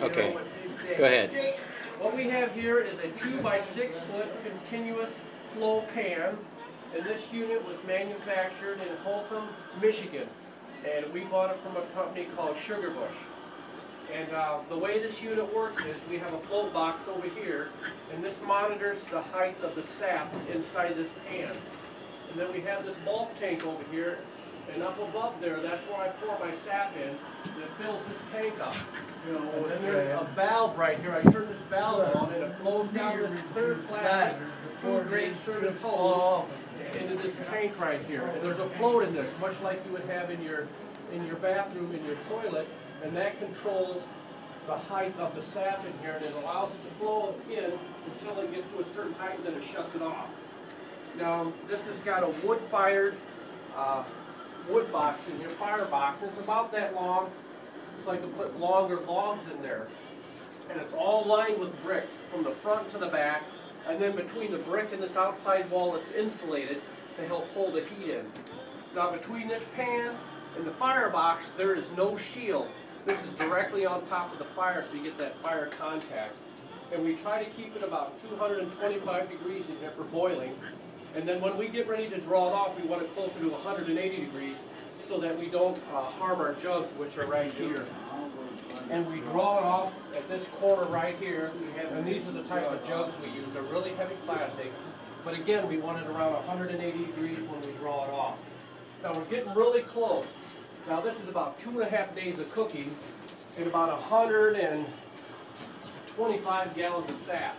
Okay, go ahead. What we have here is a 2 by 6 foot continuous flow pan, and this unit was manufactured in Holcomb, Michigan, and we bought it from a company called Sugarbush. And the way this unit works is we have a float box over here, and this monitors the height of the sap inside this pan. And then we have this bulk tank over here, and up above there, that's where I pour my sap in, and it fills this tank up. And then there's a valve right here. I turn this valve on, and it flows down this clear plastic food grade service hose into this tank right here. And there's a float in this, much like you would have in your bathroom, in your toilet, and that controls the height of the sap in here, and it allows it to flow in until it gets to a certain height, and then it shuts it off. Now, this has got a wood-fired wood box in here, fire box, and it's about that long, so I can put longer logs in there. And it's all lined with brick from the front to the back, and then between the brick and this outside wall it's insulated to help hold the heat in. Now between this pan and the fire box there is no shield. This is directly on top of the fire, so you get that fire contact. And we try to keep it about 225 degrees in here for boiling. And then when we get ready to draw it off, we want it closer to 180 degrees so that we don't harm our jugs, which are right here. And we draw it off at this corner right here, and these are the type of jugs we use. They're really heavy plastic, but again, we want it around 180 degrees when we draw it off. Now we're getting really close. Now this is about 2.5 days of cooking and about 125 gallons of sap.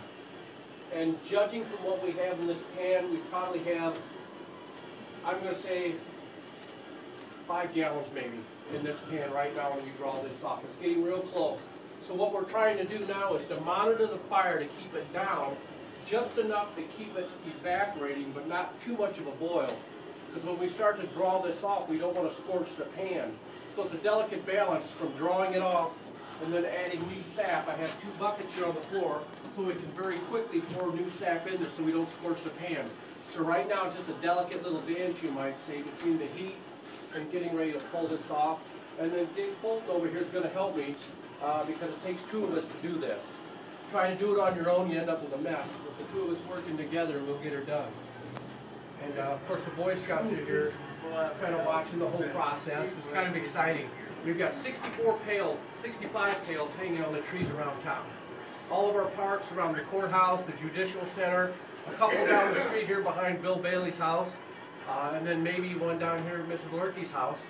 And judging from what we have in this pan, we probably have, I'm going to say, 5 gallons maybe in this pan right now when we draw this off. It's getting real close. So what we're trying to do now is to monitor the fire to keep it down just enough to keep it evaporating, but not too much of a boil. Because when we start to draw this off, we don't want to scorch the pan. So it's a delicate balance from drawing it off and then adding new sap. I have 2 buckets here on the floor, so we can very quickly pour new sap in there so we don't scorch the pan. So right now it's just a delicate little dance, you might say, between the heat and getting ready to pull this off. And then Dave Fulton over here is going to help me because it takes 2 of us to do this. Try to do it on your own, you end up with a mess. With the 2 of us working together, we'll get her done. And of course the Boy Scouts are here kind of watching the whole process. It's kind of exciting. We've got 64 pails, 65 pails hanging on the trees around town. All of our parks around the courthouse, the judicial center, a couple down the street here behind Bill Bailey's house, and then maybe one down here at Mrs. Lurkey's house.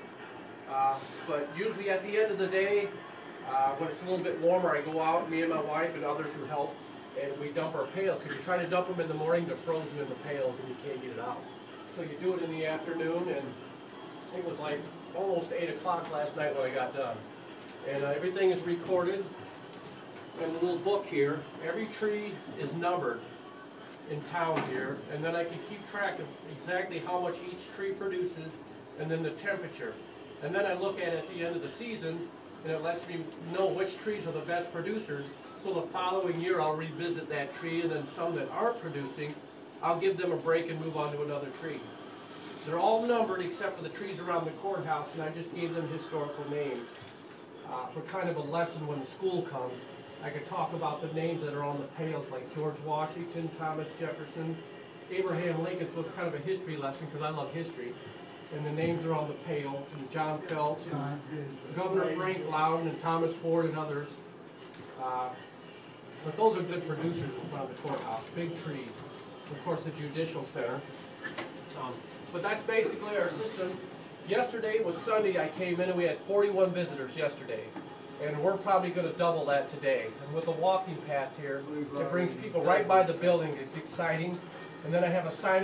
But usually at the end of the day, when it's a little bit warmer, I go out, me and my wife and others who help, and we dump our pails, because you try to dump them in the morning, they're frozen in the pails and you can't get it out. So you do it in the afternoon, and it was like almost 8 o'clock last night when I got done. And everything is recorded in a little book here. Every tree is numbered in town here, and then I can keep track of exactly how much each tree produces, and then the temperature. And then I look at it at the end of the season, and it lets me know which trees are the best producers, so the following year I'll revisit that tree, and then some that aren't producing, I'll give them a break and move on to another tree. They're all numbered except for the trees around the courthouse, and I just gave them historical names. For kind of a lesson when school comes, I could talk about the names that are on the pails, like George Washington, Thomas Jefferson, Abraham Lincoln, so it's kind of a history lesson because I love history. And the names are on the pails, and John Phelps, and Governor Frank Loudon, and Thomas Ford, and others. But those are good producers in front of the courthouse, big trees. Of course, the judicial center. But that's basically our system. Yesterday was Sunday. I came in and we had 41 visitors yesterday. And we're probably going to double that today. And with the walking path here, it brings people right by the building. It's exciting. And then I have a sign